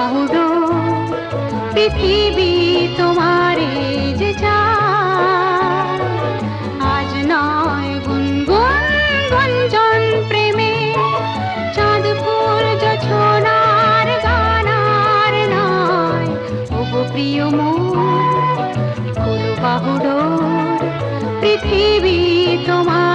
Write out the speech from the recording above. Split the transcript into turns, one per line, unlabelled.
বাহুডোর পৃথিবী তোমারে যে চায়। আজ নয় গুনগুন গুঞ্জন প্রেমে, চাঁদপুর জোছনার গানার নয়। ওগো প্রিয় মোর খোলো বাহুডোর, পৃথিবী তোমার